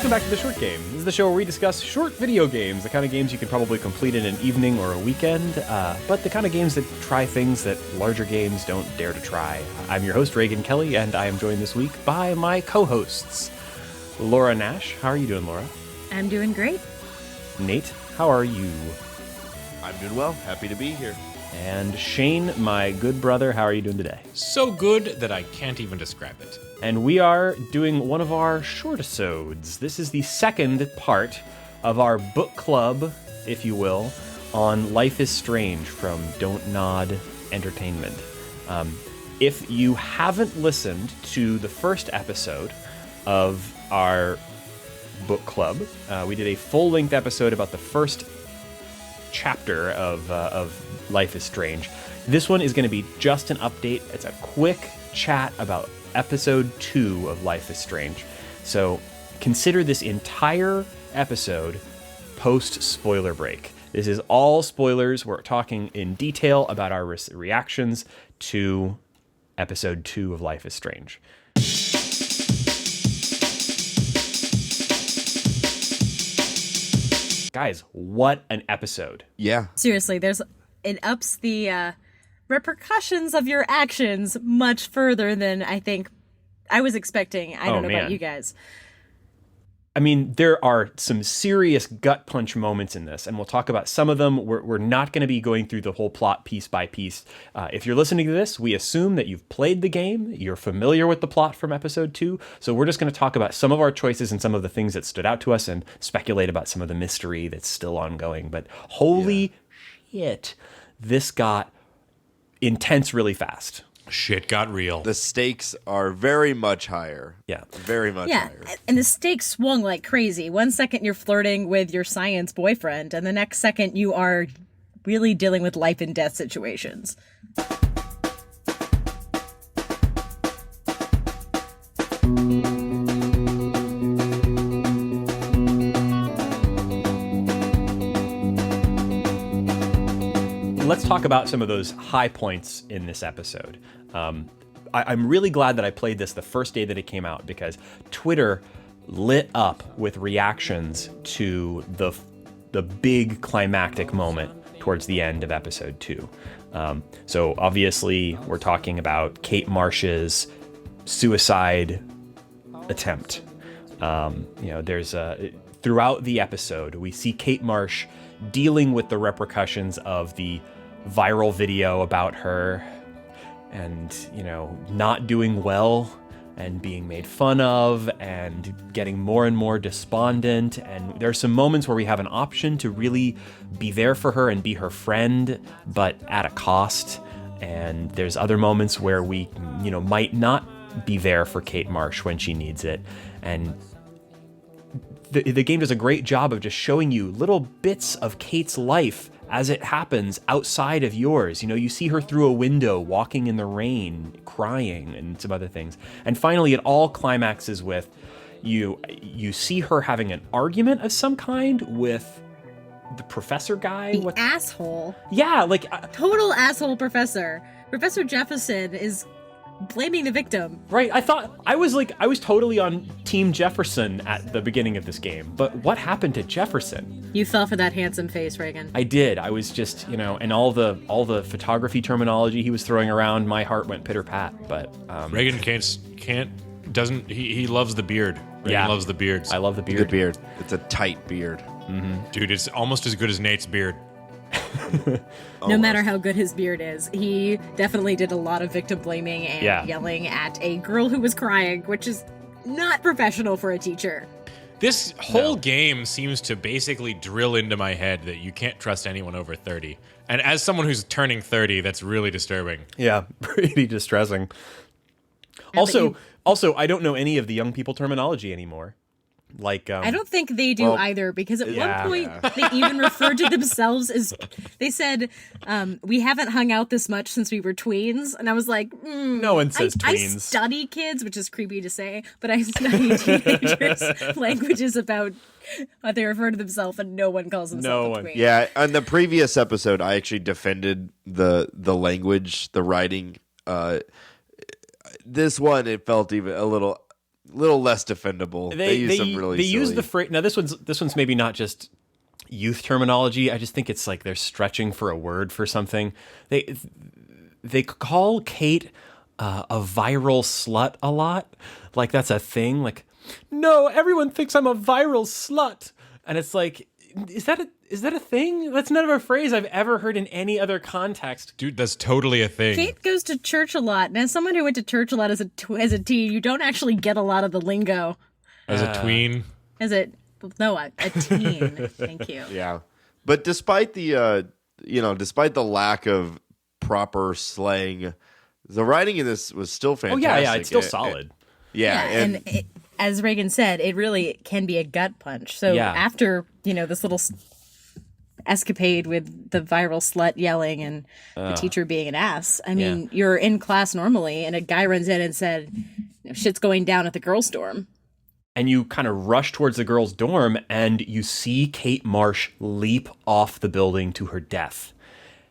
Welcome back to The Short Game. This is the show where we discuss short video games, the kind of games you can probably complete in an evening or a weekend, but the kind of games that try things that larger games don't dare to try. I'm your host, Reagan Kelly, and I am joined this week by my co-hosts, Laura Nash. How are you doing, Laura? I'm doing great. Nate, how are you? I'm doing well. Happy to be here. And Shane, my good brother, how are you doing today? So good that I can't even describe it. And we are doing one of our short-episodes. This is the second part of our book club, if you will, on Life is Strange from Don't Nod Entertainment. If you haven't listened to the first episode of our book club, we did a full-length episode about the first chapter of Life is Strange. This one is going to be just an update. It's a quick chat about episode 2 of Life is Strange. So consider this entire episode post-spoiler break. This is all spoilers. We're talking in detail about our reactions to episode 2 of Life is Strange. Guys, what an episode. Yeah. Seriously, it ups the repercussions of your actions much further than I think I was expecting. I don't know about you guys. I mean, there are some serious gut punch moments in this, and we'll talk about some of them. We're not going to be going through the whole plot piece by piece. If you're listening to this, we assume that you've played the game, you're familiar with the plot from episode 2, so we're just going to talk about some of our choices and some of the things that stood out to us and speculate about some of the mystery that's still ongoing. But holy shit, this got intense really fast. Shit got real. The stakes are very much higher. Yeah. Very much higher. And the stakes swung like crazy. One second you're flirting with your science boyfriend, and the next second you are really dealing with life and death situations. Let's talk about some of those high points in this episode. I'm really glad that I played this the first day that it came out because Twitter lit up with reactions to the big climactic moment towards the end of episode 2. So obviously we're talking about Kate Marsh's suicide attempt. There's throughout the episode we see Kate Marsh dealing with the repercussions of the viral video about her and, not doing well and being made fun of and getting more and more despondent. And there are some moments where we have an option to really be there for her and be her friend, but at a cost. And there's other moments where we, might not be there for Kate Marsh when she needs it. And the game does a great job of just showing you little bits of Kate's life as it happens outside of yours. You see her through a window, walking in the rain, crying, and some other things. And finally, it all climaxes with you see her having an argument of some kind with the professor guy. The asshole. Yeah, total asshole professor. Professor Jefferson is blaming the victim. Right, I was totally on Team Jefferson at the beginning of this game, but what happened to Jefferson? You fell for that handsome face, Reagan. I did. I was just, and all the photography terminology he was throwing around, my heart went pitter-pat, but... Reagan he loves the beard. Reagan loves the beards. I love the beard. The beard. It's a tight beard. Mm-hmm. Dude, it's almost as good as Nate's beard. No matter how good his beard is, he definitely did a lot of victim blaming and yelling at a girl who was crying, which is not professional for a teacher. This whole game seems to basically drill into my head that you can't trust anyone over 30. And as someone who's turning 30, that's really disturbing. Yeah, pretty distressing. Also, I don't know any of the young people terminology anymore. I don't think they do either, because at one point they even referred to themselves as, they said, we haven't hung out this much since we were tweens. And I was like, no one says tweens. I study kids, which is creepy to say, but I study teenagers' languages about what they refer to themselves, and no one calls themselves a tween. Yeah, on the previous episode, I actually defended the language, the writing. This one, it felt even a little... little less defendable. They use some really they silly. use the phrase. Now this one's maybe not just youth terminology. I just think it's like they're stretching for a word for something. They call Kate a viral slut a lot. Like that's a thing. Like, no, everyone thinks I'm a viral slut, and it's like, is that a thing? That's never a phrase I've ever heard in any other context. Dude, that's totally a thing. Kate goes to church a lot, and as someone who went to church a lot as a teen, you don't actually get a lot of the lingo. As a tween? A teen. Thank you. Yeah, but despite the despite the lack of proper slang, the writing in this was still fantastic. Oh yeah, it's still solid. And as Reagan said, it really can be a gut punch. So after this little escapade with the viral slut yelling and the teacher being an ass, I mean, you're in class normally, and a guy runs in and said, "Shit's going down at the girls' dorm." And you kind of rush towards the girls' dorm, and you see Kate Marsh leap off the building to her death.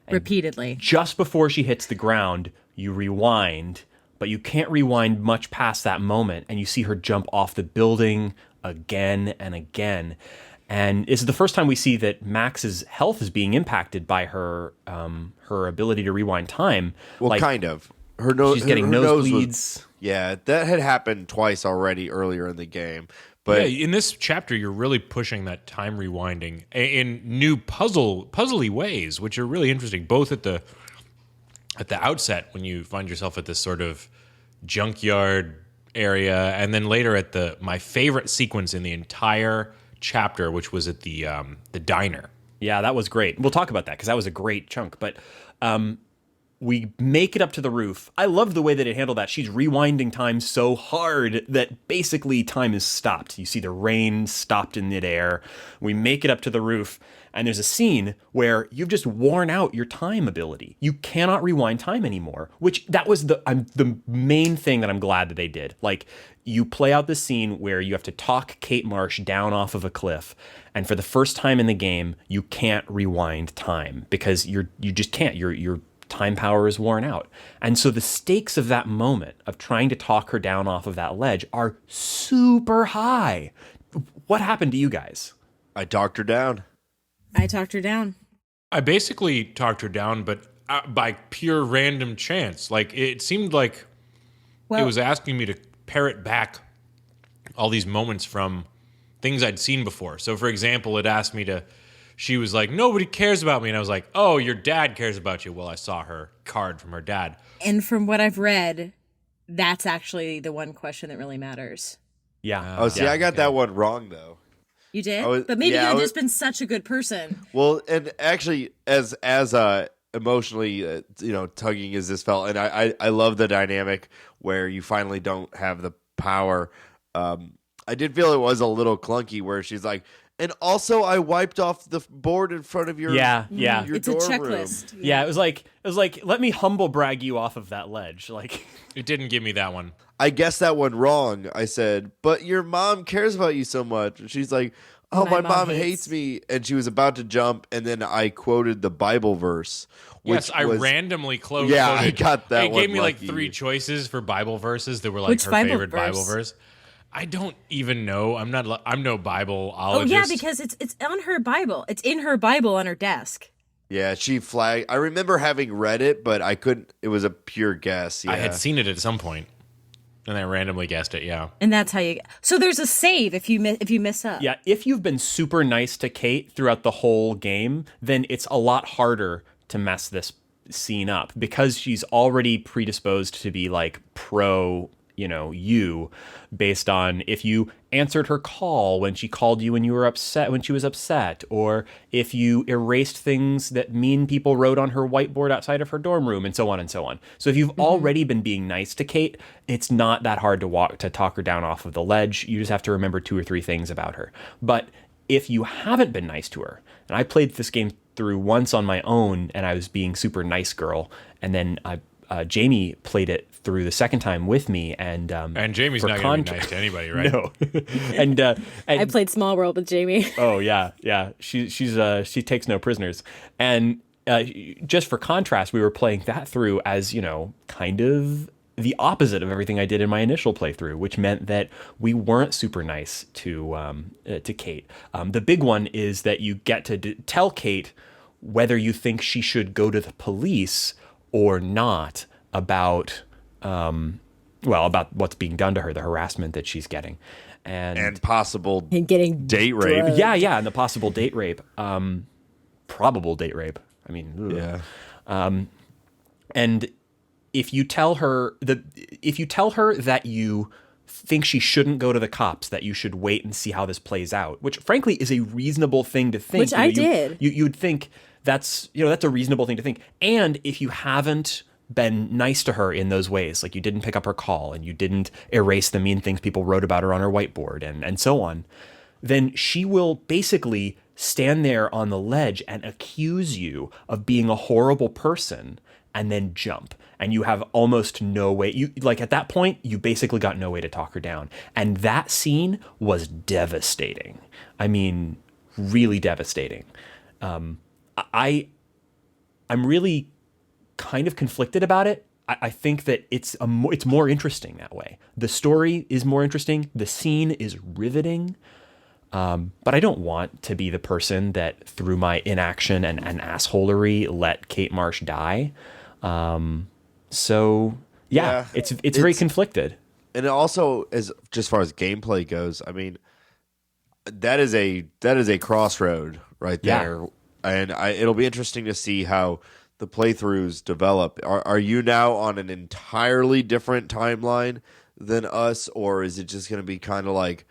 And repeatedly. Just before she hits the ground, you rewind, but you can't rewind much past that moment, and you see her jump off the building again and again. And this is the first time we see that Max's health is being impacted by her ability to rewind time. Well, kind of. Her nose. She's getting nosebleeds. That had happened twice already earlier in the game. But in this chapter, you're really pushing that time rewinding in new puzzly ways, which are really interesting. Both at the outset, when you find yourself at this sort of junkyard area, and then later at my favorite sequence in the entire chapter, which was at the diner. Yeah, that was great. We'll talk about that because that was a great chunk. But we make it up to the roof. I love the way that it handled that. She's rewinding time so hard that basically time is stopped. You see the rain stopped in midair. We make it up to the roof, and there's a scene where you've just worn out your time ability. You cannot rewind time anymore, which that was the main thing that I'm glad that they did. Like, you play out this scene where you have to talk Kate Marsh down off of a cliff, and for the first time in the game, you can't rewind time because you just can't. Your time power is worn out. And so the stakes of that moment of trying to talk her down off of that ledge are super high. What happened to you guys? I talked her down. I basically talked her down, but by pure random chance. Like, it seemed like it was asking me to parrot back all these moments from things I'd seen before. So, for example, it asked me to... She was like, "Nobody cares about me." And I was like, "Oh, your dad cares about you." Well, I saw her card from her dad. And from what I've read, that's actually the one question that really matters. Yeah. I got that one wrong, though. You did? But maybe you've just been such a good person. Well, and actually, as emotionally, tugging as this felt, and I love the dynamic where you finally don't have the power. I did feel it was a little clunky where she's like, "And also, I wiped off the board in front of your your it's a checklist. Room." Yeah, it was like let me humble brag you off of that ledge. Like, it didn't give me that one. I guessed that one wrong. I said, "But your mom cares about you so much." And she's like, "Oh, my mom hates me." And she was about to jump, and then I quoted the Bible verse. Yes, I randomly quoted. Yeah, I got that. It gave me like 3 choices for Bible verses that were like her favorite Bible verse. I don't even know. I'm no Bibleologist. Oh yeah, because it's on her Bible. It's in her Bible on her desk. Yeah, she flagged. I remember having read it, but I couldn't. It was a pure guess. Yeah. I had seen it at some point, and I randomly guessed it. Yeah, and that's how you. So there's a save if you miss up. Yeah, if you've been super nice to Kate throughout the whole game, then it's a lot harder to mess this scene up because she's already predisposed to be like pro. You based on if you answered her call when she called you when you were upset, when she was upset, or if you erased things that mean people wrote on her whiteboard outside of her dorm room, and so on and so on. So if you've already been being nice to Kate, it's not that hard to talk her down off of the ledge. You just have to remember 2 or 3 things about her. But if you haven't been nice to her, and I played this game through once on my own, and I was being super nice girl, and then Jamie played it through the second time with me, and Jamie's not going to be nice to anybody, right? No, and I played Small World with Jamie. Oh yeah. She takes no prisoners, and just for contrast, we were playing that through as kind of the opposite of everything I did in my initial playthrough, which meant that we weren't super nice to Kate. The big one is that you get to tell Kate whether you think she should go to the police or not about about what's being done to her, the harassment that she's getting, and possible and getting date rape. drugged. Yeah, and the possible date rape, probable date rape. I mean, Yeah. and if you tell her that you think she shouldn't go to the cops, that you should wait and see how this plays out, which frankly is a reasonable thing to think. Which I did. You'd think that's a reasonable thing to think. And if you haven't been nice to her in those ways, like you didn't pick up her call and you didn't erase the mean things people wrote about her on her whiteboard and so on, then she will basically stand there on the ledge and accuse you of being a horrible person and then jump. And you have almost no way. At that point, you basically got no way to talk her down. And that scene was devastating. I mean, really devastating. I'm really kind of conflicted about it. I think that it's more interesting that way. The story is more interesting. The scene is riveting. But I don't want to be the person that, through my inaction and assholery, let Kate Marsh die. So it's very conflicted. And it also, as just far as gameplay goes, I mean, that is a crossroad right there. Yeah. And it'll be interesting to see how the playthroughs develop. Are you now on an entirely different timeline than us, or is it just going to be kind of like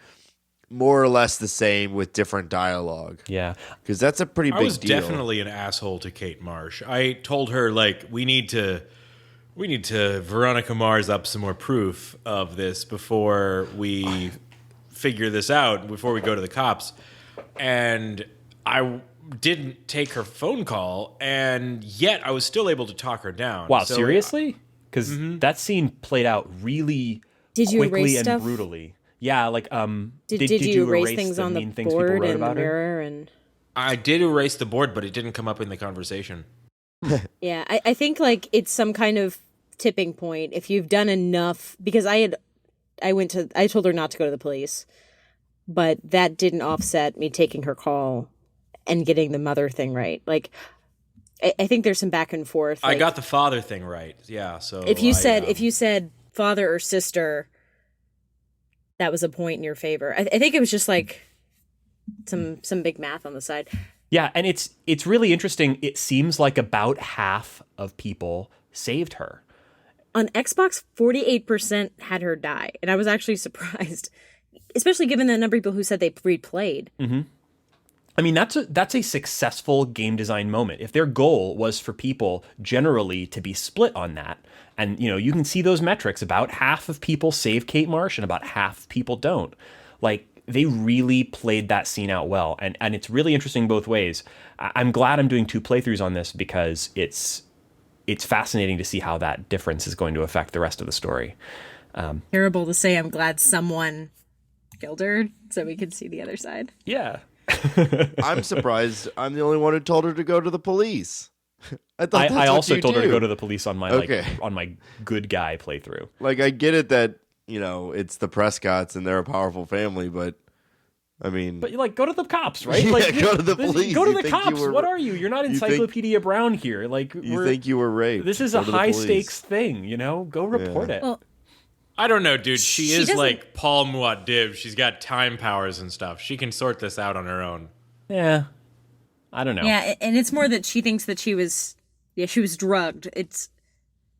more or less the same with different dialogue? Yeah. Because that's a pretty big deal. I was definitely an asshole to Kate Marsh. I told her, like, we need to Veronica Mars up some more proof of this before we figure this out, before we go to the cops. And I didn't take her phone call, and yet I was still able to talk her down. Wow, so, seriously? Because that scene played out really quickly and brutally. Yeah, like did you erase things on the board and the mirror? And I did erase the board, but it didn't come up in the conversation. Yeah, I think like it's some kind of tipping point if you've done enough, because I told her not to go to the police, but that didn't offset me taking her call and getting the mother thing right. Like I think there's some back and forth. I got the father thing right. Yeah, so if you said father or sister, that was a point in your favor. I think it was just like some big math on the side. Yeah, and it's really interesting. It seems like about half of people saved her. On Xbox, 48% had her die, and I was actually surprised, especially given the number of people who said they replayed. Mm-hmm. I mean, that's a successful game design moment. If their goal was for people generally to be split on that, and you can see those metrics, about half of people save Kate Marsh and about half of people don't. Like, they really played that scene out well, and it's really interesting both ways. I'm glad I'm doing 2 playthroughs on this because it's fascinating to see how that difference is going to affect the rest of the story. Terrible to say I'm glad someone killed her so we could see the other side. Yeah. I'm surprised I'm the only one who told her to go to the police. I also told her to go to the police on my on my good guy playthrough. Like, I get it that it's the Prescotts and they're a powerful family, but I mean, but go to the cops, right? Like, go to the police. Go to the cops. What are you? You're not Encyclopedia Brown here. Like, you think you were raped? This is a high stakes thing. Go report it. Well, I don't know, dude. She is like Paul Muad'Dib. She's got time powers and stuff. She can sort this out on her own. Yeah. I don't know. Yeah, and it's more that she thinks that she was drugged.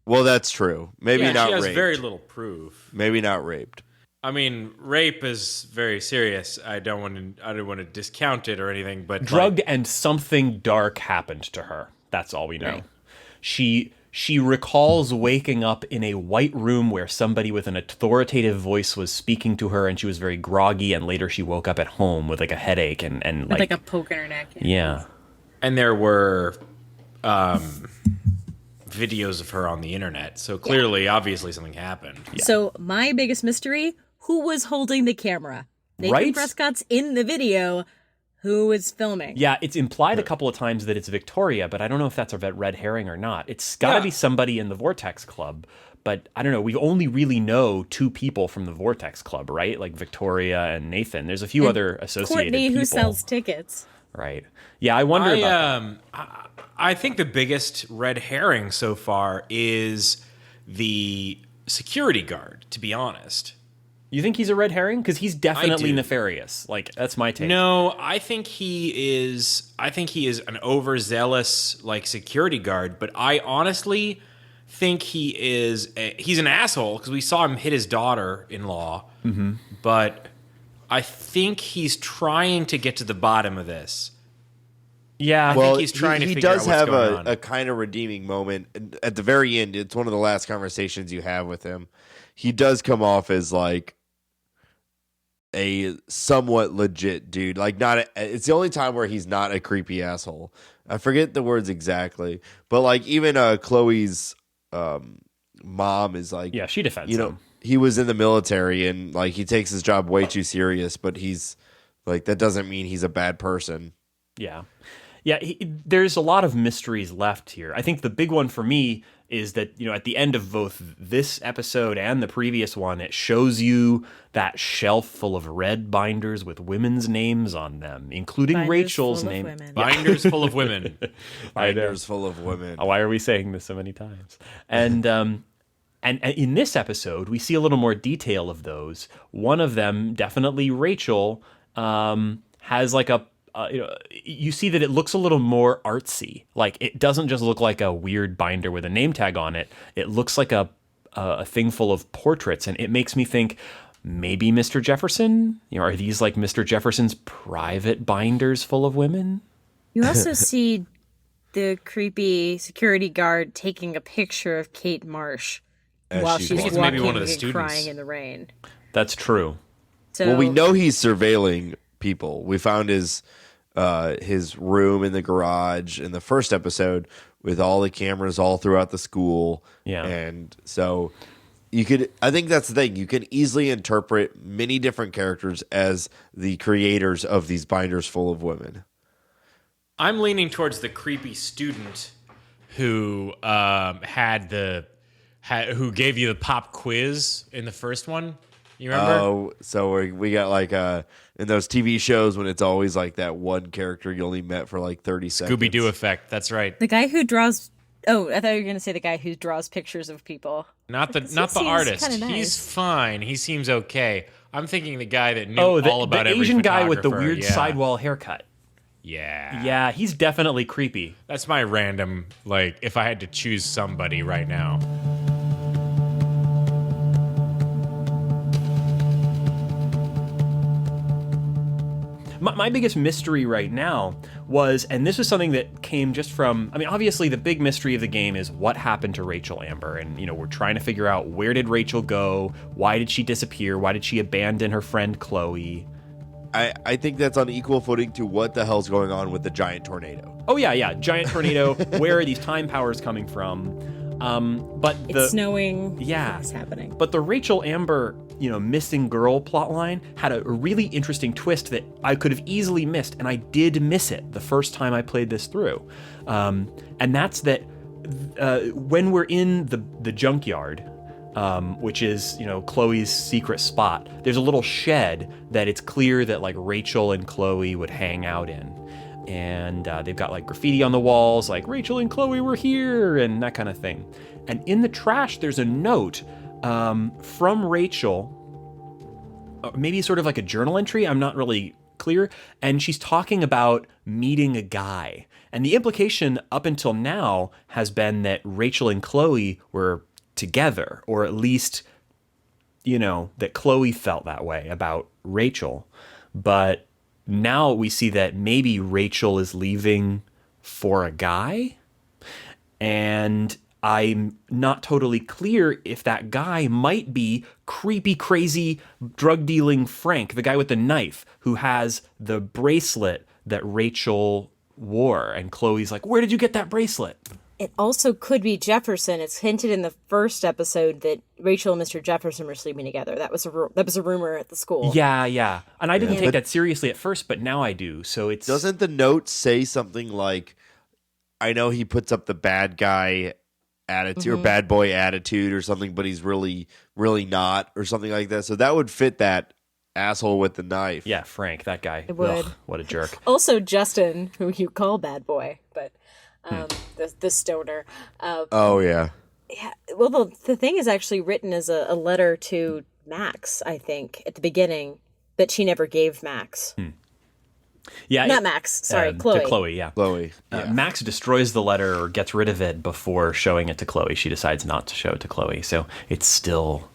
Well, that's true. Maybe not raped. She has very little proof. Maybe not raped. I mean, rape is very serious. I don't want to discount it or anything, but drugged and something dark happened to her. That's all we know. Right. She recalls waking up in a white room where somebody with an authoritative voice was speaking to her, and she was very groggy, and later she woke up at home with like a headache and with like a poke in her neck. Yeah. And there were videos of her on the internet, so clearly, obviously something happened. Yeah. So my biggest mystery, who was holding the camera? Nathan Prescott's in the video. who is filming. Yeah, it's implied a couple of times that it's Victoria, but I don't know if that's a red herring or not. It's got to be somebody in the Vortex Club, but I don't know. We only really know 2 people from the Vortex Club, right? Like Victoria and Nathan. There's a few other associated Courtney, people. who sells tickets. Right. Yeah, I wonder about that. I think the biggest red herring so far is the security guard, to be honest. You think he's a red herring? Because he's definitely nefarious. Like, that's my take. No, I think he is an overzealous like security guard, but I honestly think he's an asshole because we saw him hit his daughter-in-law. Mm-hmm. But I think he's trying to get to the bottom of this. Yeah, I think he's trying to figure out what's going on. He does have a kind of redeeming moment at the very end. It's one of the last conversations you have with him. He does come off as like a somewhat legit dude. Like it's the only time where he's not a creepy asshole. I forget the words exactly, but like even Chloe's mom is like, yeah, she defends him. He was in the military and like he takes his job way too serious, but he's like that doesn't mean he's a bad person. Yeah. Yeah, there's a lot of mysteries left here. I think the big one for me is that, at the end of both this episode and the previous one, it shows you that shelf full of red binders with women's names on them, including binders Rachel's name. Binders full of women. Binders full of women. Why are we saying this so many times? And and in this episode, we see a little more detail of those. One of them, definitely Rachel, has like you see that it looks a little more artsy. Like it doesn't just look like a weird binder with a name tag on it. It looks like a thing full of portraits, and it makes me think maybe Mr. Jefferson. Are these like Mr. Jefferson's private binders full of women? You also see the creepy security guard taking a picture of Kate Marsh while she's walking maybe one of the and students. crying in the rain. That's true. So, well, we know he's surveilling people. We found his room in the garage in the first episode with all the cameras all throughout the school. Yeah. And so I think that's the thing. You can easily interpret many different characters as the creators of these binders full of women. I'm leaning towards the creepy student who who gave you the pop quiz in the first one. You remember? Oh, so we got like in those TV shows when it's always like that one character you only met for like 30 seconds. Scooby-Doo effect. That's right. The guy who draws. Oh, I thought you were going to say the guy who draws pictures of people. Not the artist. Nice. He's fine. He seems okay. I'm thinking the guy that knew all about the every Asian guy with the photographer. weird sidewall haircut. Yeah. Yeah, he's definitely creepy. That's my random, like, if I had to choose somebody right now. My biggest mystery right now was, and this was something that came just from, obviously the big mystery of the game is what happened to Rachel Amber. And, we're trying to figure out, where did Rachel go? Why did she disappear? Why did she abandon her friend Chloe? I think that's on equal footing to what the hell's going on with the giant tornado. Oh, yeah. Giant tornado. Where are these time powers coming from? But it's snowing. Yeah. It's happening. But the Rachel Amber, missing girl plotline had a really interesting twist that I could have easily missed, and I did miss it the first time I played this through. And that's that when we're in the junkyard, which is, Chloe's secret spot, there's a little shed that it's clear that like Rachel and Chloe would hang out in. And they've got like graffiti on the walls, like Rachel and Chloe were here and that kind of thing. And in the trash, there's a note from Rachel, maybe sort of like a journal entry. I'm not really clear. And she's talking about meeting a guy. And the implication up until now has been that Rachel and Chloe were together, or at least, that Chloe felt that way about Rachel. But now we see that maybe Rachel is leaving for a guy, and I'm not totally clear if that guy might be creepy, crazy, drug-dealing Frank, the guy with the knife, who has the bracelet that Rachel wore. And Chloe's like, where did you get that bracelet? It also could be Jefferson. It's hinted in the first episode that Rachel and Mr. Jefferson were sleeping together. That was a rumor at the school. Yeah. And I didn't take that seriously at first, but now I do. So it's... Doesn't the note say something like, I know he puts up the bad guy attitude or bad boy attitude or something, but he's really, really not, or something like that. So that would fit that asshole with the knife. Yeah, Frank, that guy. It would. Ugh, what a jerk. Also Justin, who you call bad boy, but the stoner. Oh, yeah. Yeah. Well, the thing is actually written as a letter to Max, I think, at the beginning, that she never gave Max. Yeah, Not Max. Sorry, Chloe. To Chloe, yeah. Chloe. Yeah. Max destroys the letter or gets rid of it before showing it to Chloe. She decides not to show it to Chloe, so it's still,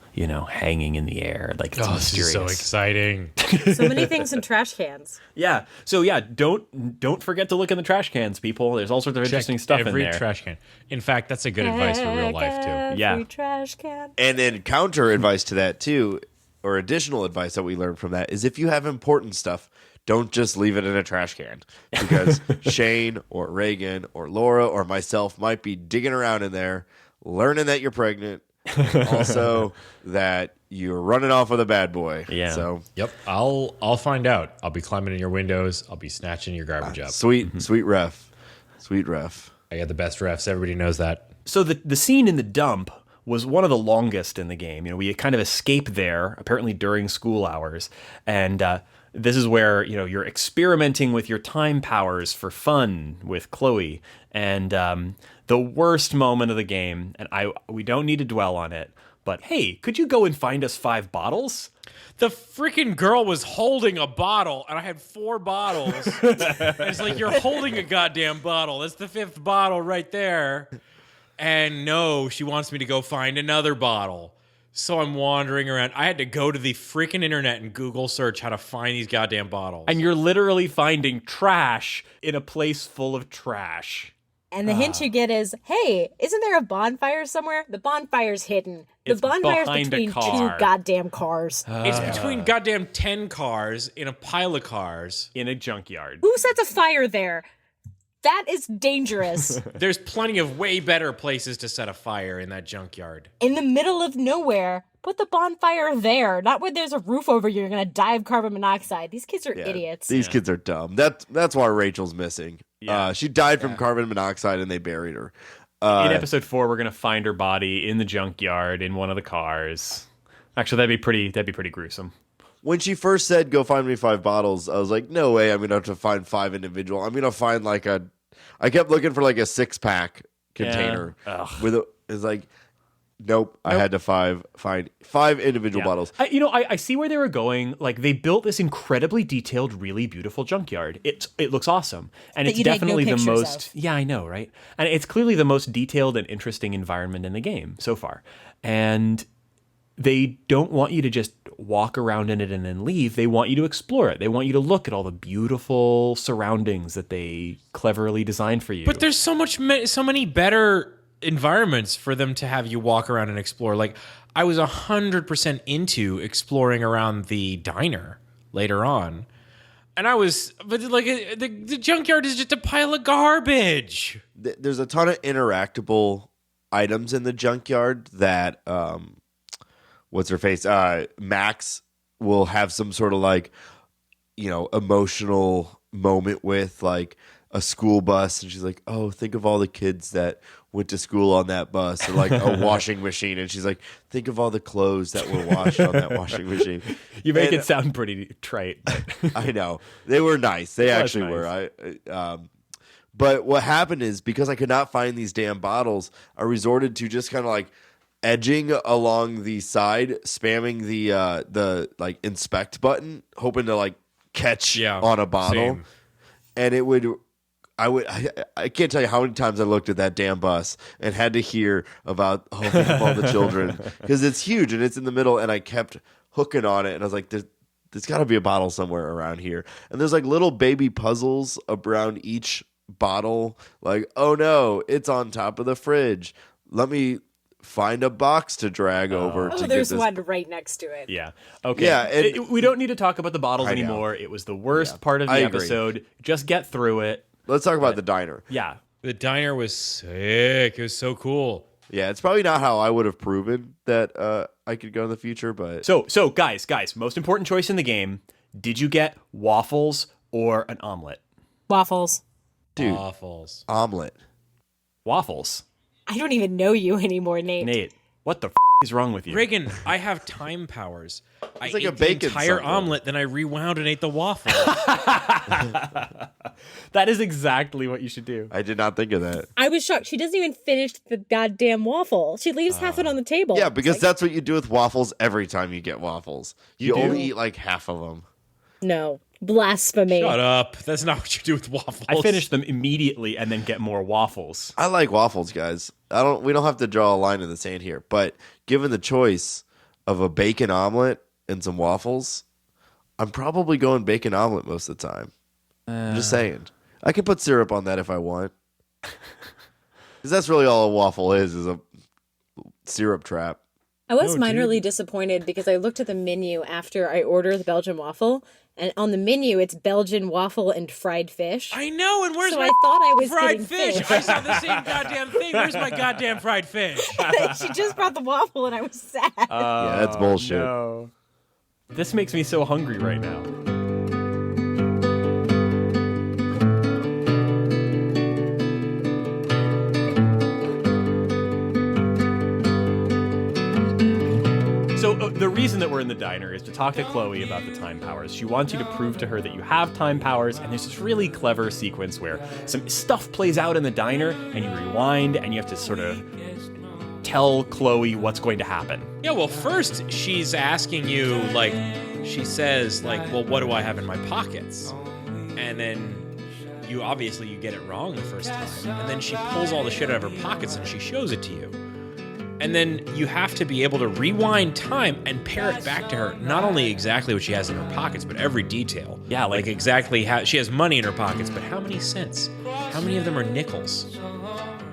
hanging in the air, like it's mysterious. This is so exciting. So many things in trash cans. Yeah. So don't forget to look in the trash cans, people. There's all sorts of interesting stuff in there. Every trash can. In fact, that's a good advice for real life too. Yeah. Every trash can. And then counter advice to that, too, or additional advice that we learned from that, is if you have important stuff, don't just leave it in a trash can, because Shane or Reagan or Laura or myself might be digging around in there, learning that you're pregnant, also that you're running off with a bad boy. Yeah. So Yep, I'll find out. I'll be climbing in your windows. I'll be snatching your garbage up. sweet ref. I got the best refs. Everybody knows that. So the scene in the dump was one of the longest in the game. We kind of escape there, apparently during school hours, and this is where you're experimenting with your time powers for fun with Chloe, and the worst moment of the game. And we don't need to dwell on it, but hey, could you go and find us 5 bottles? The freaking girl was holding a bottle, and I had 4 bottles. And it's like, you're holding a goddamn bottle. That's the 5th bottle right there. And no, she wants me to go find another bottle. So I'm wandering around. I had to go to the freaking internet and Google search how to find these goddamn bottles. And you're literally finding trash in a place full of trash. And the hint you get is, hey, isn't there a bonfire somewhere? The bonfire's hidden. The It's bonfire's behind a between car. 2 goddamn cars. It's between goddamn 10 cars in a pile of cars. In a junkyard. Who sets a fire there? That is dangerous. There's plenty of way better places to set a fire in that junkyard. In the middle of nowhere, put the bonfire there, not where there's a roof over you. You're going to die of carbon monoxide. These kids are idiots. These kids are dumb. That's why Rachel's missing. Yeah. She died from carbon monoxide, and they buried her. In episode 4, we're gonna find her body in the junkyard in one of the cars. Actually, that'd be pretty gruesome. When she first said, "Go find me 5 bottles," I was like, "No way! I'm gonna have to find 5 individual. I'm gonna find I kept looking for a 6-pack container with a. It's like, nope. I had to find 5 individual bottles. I see where they were going. Like, they built this incredibly detailed, really beautiful junkyard. It looks awesome, and That it's you take no definitely the pictures most. of. Yeah, I know, right? And it's clearly the most detailed and interesting environment in the game so far. And they don't want you to just walk around in it and then leave. They want you to explore it. They want you to look at all the beautiful surroundings that they cleverly designed for you. But there's so many better environments for them to have you walk around and explore. Like, I was 100% into exploring around the diner later on. And the junkyard is just a pile of garbage. There's a ton of interactable items in the junkyard that what's her face? Max will have some sort of emotional moment with, like a school bus, and she's like, "Oh, think of all the kids that went to school on that bus," or like a washing machine, and she's like, "Think of all the clothes that were washed on that washing machine." You make it sound pretty trite. I know, they were nice. They actually nice. were. But what happened is, because I could not find these damn bottles, I resorted to just kind of edging along the side, spamming the inspect button, hoping to catch on a bottle. Same. And I can't tell you how many times I looked at that damn bus and had to hear about all the children, because it's huge and it's in the middle, and I kept hooking on it, and I was like, there's got to be a bottle somewhere around here. And there's little baby puzzles around each bottle, oh no, it's on top of the fridge. Let me find a box to drag over to there's get this. one right next to it. Yeah. Okay. Yeah, we don't need to talk about the bottles anymore. It was the worst part of the I agree. episode. Just get through it. Let's talk about the diner. Yeah. The diner was sick. It was so cool. Yeah, it's probably not how I would have proven that I could go in the future, but So guys, most important choice in the game. Did you get waffles or an omelet? Waffles. dude, Waffles. omelet. Waffles. I don't even know you anymore, Nate. Nate, what the is wrong with you? Reagan, I have time powers. I like ate a bacon the entire something. omelet, then I rewound and ate the waffle. That is exactly what you should do. I did not think of that. I was shocked. She doesn't even finish the goddamn waffle. She leaves half it on the table. Yeah, because that's what you do with waffles every time you get waffles. You do? only eat like half of them. No. Blasphemy. Shut up. That's not what you do with waffles. I finish them immediately and then get more waffles. I like waffles, guys. We don't have to draw a line in the sand here, but given the choice of a bacon omelet and some waffles, I'm probably going bacon omelet most of the time. I'm just saying. I can put syrup on that if I want. Because that's really all a waffle is a syrup trap. I was minorly disappointed because I looked at the menu after I ordered the Belgian waffle, and on the menu it's Belgian waffle and fried fish. I know, and where's So my I thought I was fried getting fish? fish. I saw the same goddamn thing. Where's my goddamn fried fish? She just brought the waffle, and I was sad. Yeah, that's bullshit. No. This makes me so hungry right now. So the reason that we're in the diner is to talk to Chloe about the time powers. She wants you to prove to her that you have time powers, and there's this really clever sequence where some stuff plays out in the diner, and you rewind, and you have to sort of tell Chloe what's going to happen. Yeah, well, first she's asking you, like, she says, like, well, what do I have in my pockets? And then you get it wrong the first time. And then she pulls all the shit out of her pockets and she shows it to you. And then you have to be able to rewind time and pair it back to her, not only exactly what she has in her pockets, but every detail. Yeah, like exactly how she has money in her pockets, but how many cents? How many of them are nickels?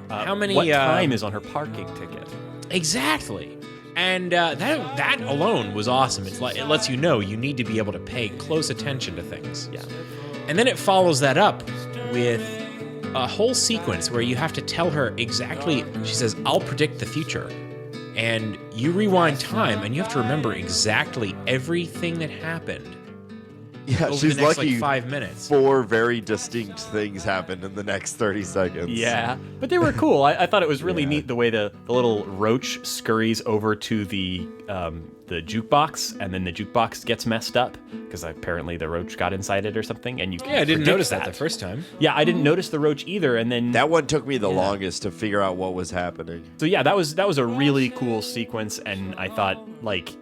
How many? What time is on her parking ticket? Exactly. And that alone was awesome. It lets you know you need to be able to pay close attention to things. Yeah. And then it follows that up with a whole sequence where you have to tell her exactly, she says, I'll predict the future. And you rewind time and you have to remember exactly everything that happened. Yeah, over she's the next, lucky. 5 minutes. 4 very distinct things happened in the next 30 seconds. Yeah, but they were cool. I thought it was really neat the way the little roach scurries over to the jukebox, and then the jukebox gets messed up because apparently the roach got inside it or something. And you can Yeah, I didn't predict notice that the first time. Yeah, I didn't notice the roach either, and then That one took me the longest to figure out what was happening. so yeah, that was a really cool sequence, and I thought, like,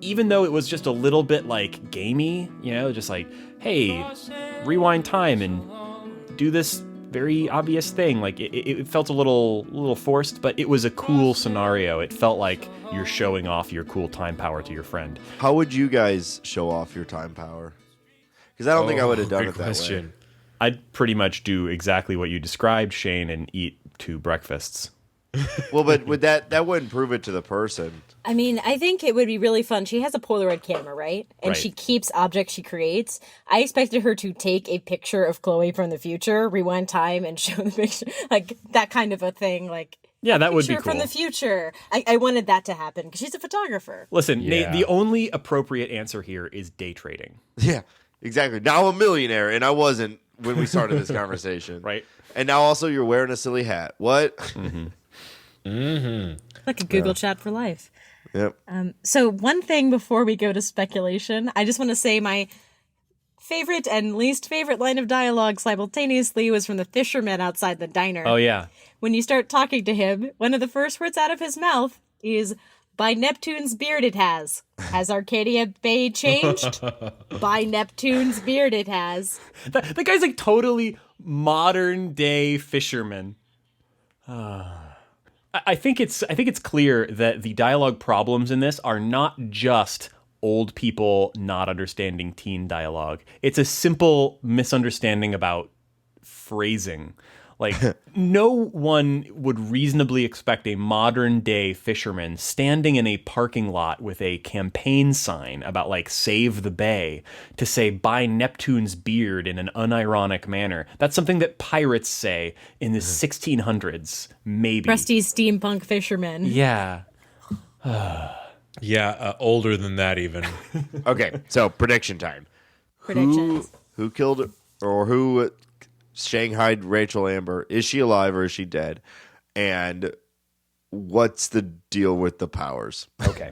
even though it was just a little bit like gamey, just like, hey, rewind time and do this very obvious thing. Like it felt a little forced, but it was a cool scenario. It felt like you're showing off your cool time power to your friend. How would you guys show off your time power? Because I don't think I would have done Good it that question. way. I'd pretty much do exactly what you described, Shane, and eat 2 breakfasts. Well, but would that wouldn't prove it to the person. I mean, I think it would be really fun. She has a Polaroid camera, right? And Right. she keeps objects she creates. I expected her to take a picture of Chloe from the future, rewind time, and show the picture. Like, that kind of a thing. Like, Yeah, that would be picture cool. from the future. I wanted that to happen because she's a photographer. Listen, Nate, Yeah. the only appropriate answer here is day trading. Yeah, exactly. Now I'm a millionaire, and I wasn't when we started this conversation. Right. And now also you're wearing a silly hat. What? Like a Google chat for life. Yep. So one thing before we go to speculation, I just want to say my favorite and least favorite line of dialogue simultaneously was from the fisherman outside the diner. Oh yeah. When you start talking to him, one of the first words out of his mouth is, by Neptune's beard it has. Has Arcadia Bay changed? By Neptune's beard it has. The guy's like totally modern day fisherman. I think it's clear that the dialogue problems in this are not just old people not understanding teen dialogue. It's a simple misunderstanding about phrasing. Like, no one would reasonably expect a modern day fisherman standing in a parking lot with a campaign sign about, like, save the bay to say, buy Neptune's beard in an unironic manner. That's something that pirates say in the 1600s, maybe. Rusty steampunk fishermen. Yeah. Yeah, older than that even. Okay, so prediction time. Predictions. Who killed or who shanghaied Rachel Amber? Is she alive or is she dead? And what's the deal with the powers? Okay.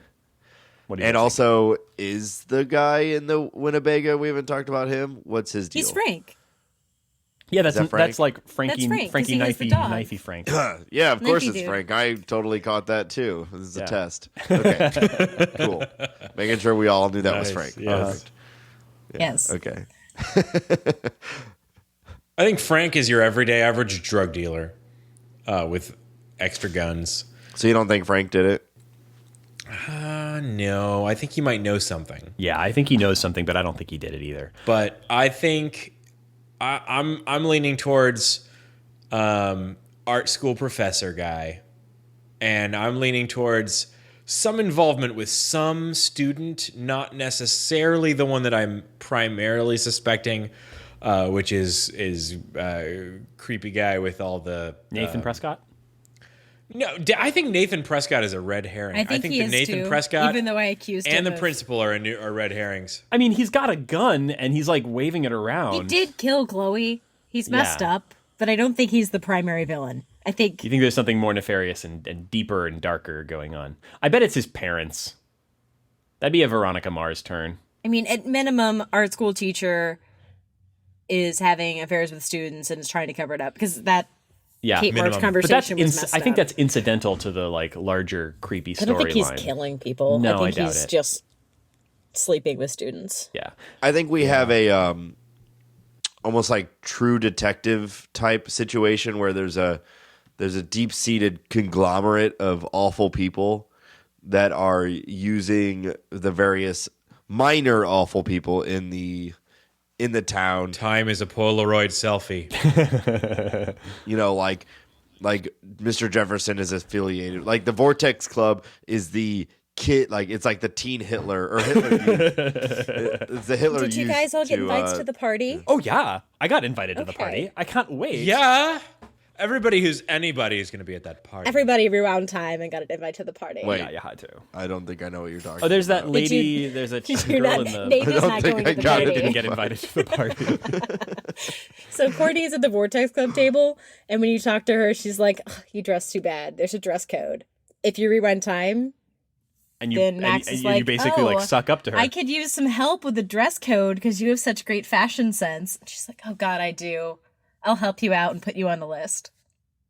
What do you And think? also, is the guy in the Winnebago, we haven't talked about him? What's his deal? He's Frank. Yeah, that Frank? that's like Frankie, That's Frank, 'cause Frankie he has the Knifey, dog. Knifey Frank. Yeah, of course Knifey it's dude. Frank. I totally caught that too. This is a Yeah. test. Okay, cool. Making sure we all knew that was Nice, Frank. yes. Perfect. Yes. Okay. I think Frank is your everyday average drug dealer with extra guns. So you don't think Frank did it? No, I think he might know something. Yeah, I think he knows something, but I don't think he did it either. But I think I'm leaning towards art school professor guy, and I'm leaning towards some involvement with some student, not necessarily the one that I'm primarily suspecting, which is creepy guy with all the Nathan Prescott? No, I think Nathan Prescott is a red herring. I think he that is Nathan too, Prescott even though I accused and him the of- principal are red herrings. I mean, he's got a gun and he's like waving it around. He did kill Chloe. He's messed Yeah. up, but I don't think he's the primary villain. I think You think there's something more nefarious and deeper and darker going on? I bet it's his parents. That'd be a Veronica Mars turn. I mean, at minimum, art school teacher is having affairs with students and is trying to cover it up because that Yeah, Kate March minimum. but that's conversation was messed I think up. that's incidental to the like larger creepy I don't think he's storyline. killing people. No, I I think doubt he's it. just sleeping with students. Yeah, I think we have a almost like True Detective type situation where there's a deep seated conglomerate of awful people that are using the various minor awful people in the town. Time is a Polaroid selfie. You know, like Mr. Jefferson is affiliated. Like the Vortex Club is the kid, like it's like the teen Hitler or Hitler Youth. It's the Hitler Did you Youth guys all get invites to the party? Oh yeah, I got invited to the Okay. party. I can't wait. Yeah. Anybody who's going to be at that party. Everybody rewound time and got an invite to the party. Wait. Yeah, you had to. I don't think I know what you're talking Oh, there's that about. lady. you- There's a You're girl not, in the. Nathan's don't not think going I to the got it. party. Didn't get invited to the party. So Courtney's at the Vortex Club table, and when you talk to her, she's like, "Ugh, you dress too bad. There's a dress code. If you rewind time, And you, Then Max and is you like, basically "Oh, like suck up to her. I could use some help with the dress code because you have such great fashion sense. And she's like, oh God, I do. I'll help you out and put you on the list.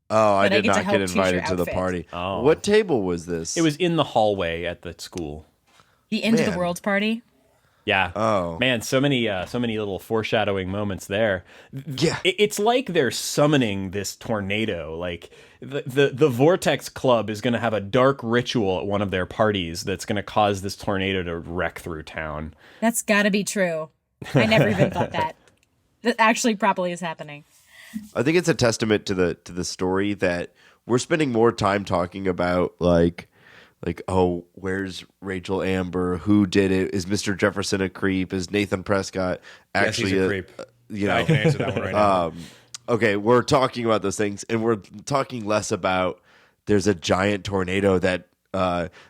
Oh, I But I did get to not help get choose your invited to the outfit. party. Oh. What table was this? It was in the hallway at the school. The end of Man. the world party. Yeah. Oh. Man, so many little foreshadowing moments there. Yeah. It's like they're summoning this tornado. Like the Vortex Club is going to have a dark ritual at one of their parties that's going to cause this tornado to wreck through town. That's got to be true. I never even thought that. That actually probably is happening. I think it's a testament to the story that we're spending more time talking about like oh, where's Rachel Amber? Who did it? Is Mr. Jefferson a creep? Is Nathan Prescott actually he's a creep. You I know, can answer that one right now. okay, we're talking about those things, and we're talking less about there's a giant tornado that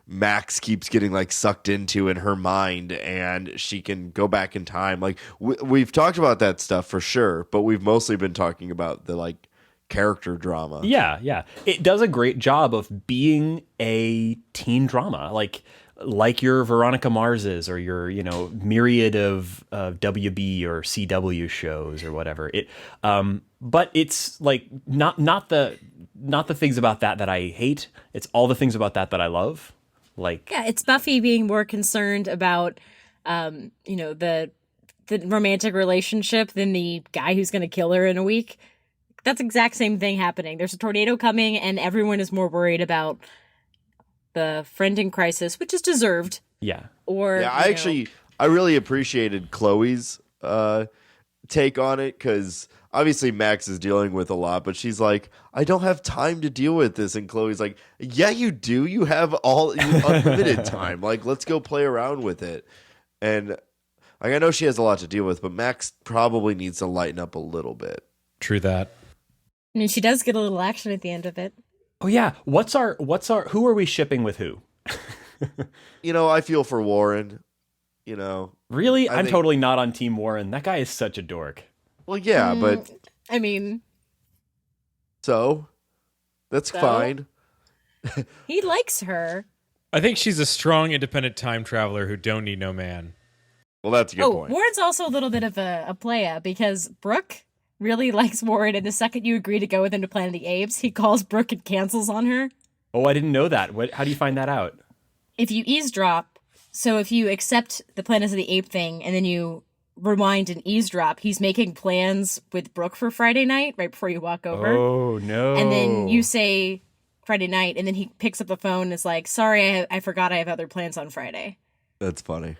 Max keeps getting like sucked into in her mind, and she can go back in time. Like we've talked about that stuff for sure, but we've mostly been talking about the like character drama. Yeah. It does a great job of being a teen drama, like your Veronica Marses or your, myriad of WB or CW shows or whatever. But it's like not the things about that I hate. It's all the things about that I love. Like, Yeah, it's Buffy being more concerned about, the romantic relationship than the guy who's going to kill her in a week. That's the exact same thing happening. There's a tornado coming, and everyone is more worried about the friend in crisis, which is deserved. yeah. Or Yeah, I really appreciated Chloe's take on it because obviously Max is dealing with a lot, but she's like, I don't have time to deal with this. And Chloe's like, yeah, you do. You have unlimited time. Like, let's go play around with it. And like, I know she has a lot to deal with, but Max probably needs to lighten up a little bit. True that. I mean, she does get a little action at the end of it. Oh yeah, what's our who are we shipping with who? I feel for Warren. Really, I'm totally not on Team Warren. That guy is such a dork. Well, yeah, but I mean, so that's fine. He likes her. I think she's a strong, independent time traveler who don't need no man. Well, that's a good point. Warren's also a little bit of a playa because Brooke really likes Warren, and the second you agree to go with him to Planet of the Apes, he calls Brooke and cancels on her. Oh, I didn't know that. How do you find that out? If you eavesdrop, so if you accept the Planet of the Ape thing and then you rewind and eavesdrop, he's making plans with Brooke for Friday night right before you walk over. Oh, no. And then you say Friday night, and then he picks up the phone and is like, sorry, I forgot I have other plans on Friday. That's funny.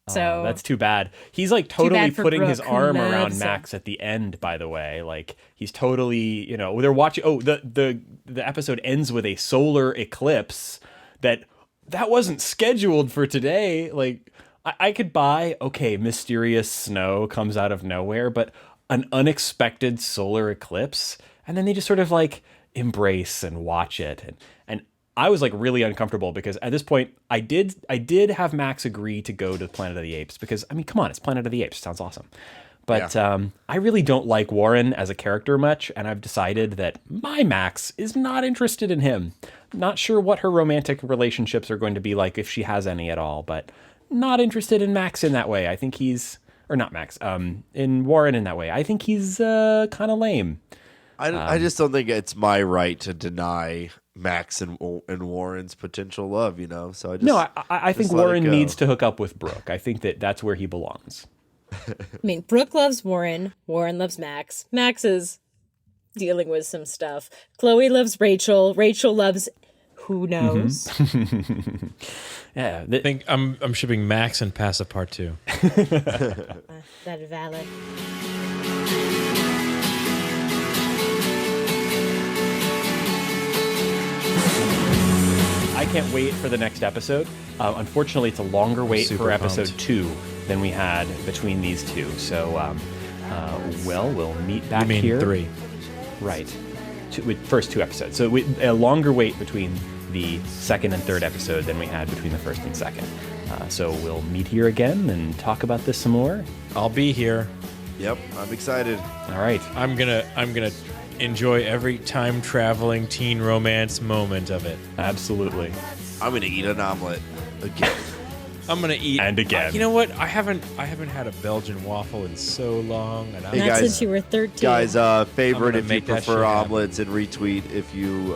So that's too bad. He's like totally putting Brooke, his arm around Max at the end, by the way. Like he's totally, they're watching. Oh, the episode ends with a solar eclipse that wasn't scheduled for today. Like I could buy, okay, mysterious snow comes out of nowhere, but an unexpected solar eclipse. And then they just sort of like embrace and watch it. And I was like really uncomfortable because at this point I did have Max agree to go to Planet of the Apes because, I mean, come on, it's Planet of the Apes. It sounds awesome. But I really don't like Warren as a character much, and I've decided that my Max is not interested in him. Not sure what her romantic relationships are going to be like if she has any at all, but not interested in Max in that way. I think he's, or not Max, in Warren in that way. I think he's kind of lame. I just don't think it's my right to deny Max and Warren's potential love, So I think Warren needs to hook up with Brooke. I think that's where he belongs. I mean, Brooke loves Warren. Warren loves Max. Max is dealing with some stuff. Chloe loves Rachel. Rachel loves who knows. Mm-hmm. Yeah, I think I'm shipping Max and Passepartout. That is valid. I can't wait for the next episode. Unfortunately, it's a longer wait for episode 2 than we had between these two. So, we'll meet back here. 3. Right. First 2 episodes. So a longer wait between the second and third episode than we had between the first and second. So we'll meet here again and talk about this some more. I'll be here. Yep, I'm excited. All right. I'm gonna enjoy every time traveling teen romance moment of it. Absolutely. I'm gonna eat an omelet again. I'm gonna eat and again. You know what? I haven't had a Belgian waffle in so long. And hey not guys, since you were 13. Guys, favorite if you prefer omelets, and retweet if you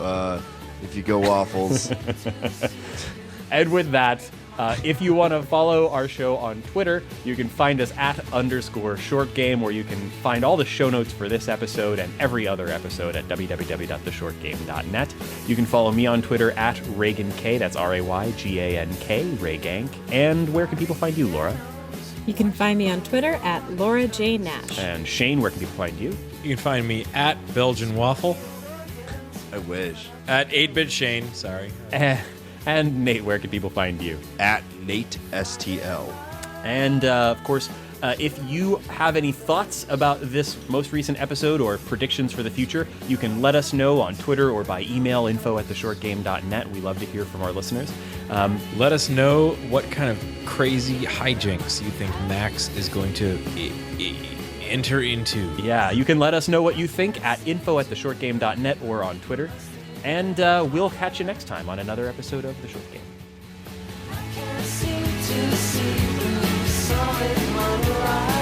go waffles. And with that, if you want to follow our show on Twitter, you can find us at _shortgame, where you can find all the show notes for this episode and every other episode at www.theshortgame.net. You can follow me on Twitter at RayganK, that's RayGank, Raygank. And where can people find you, Laura? You can find me on Twitter at Laura J. Nash. And Shane, where can people find you? You can find me at Belgian Waffle. I wish. At 8-Bit Shane, sorry. And Nate, where can people find you? At Nate STL. And of course, if you have any thoughts about this most recent episode or predictions for the future, you can let us know on Twitter or by email, info@theshortgame.net. We love to hear from our listeners. Let us know what kind of crazy hijinks you think Max is going to enter into. Yeah, you can let us know what you think at info@theshortgame.net or on Twitter. And we'll catch you next time on another episode of The Short Game. I can't seem to see through solid my life.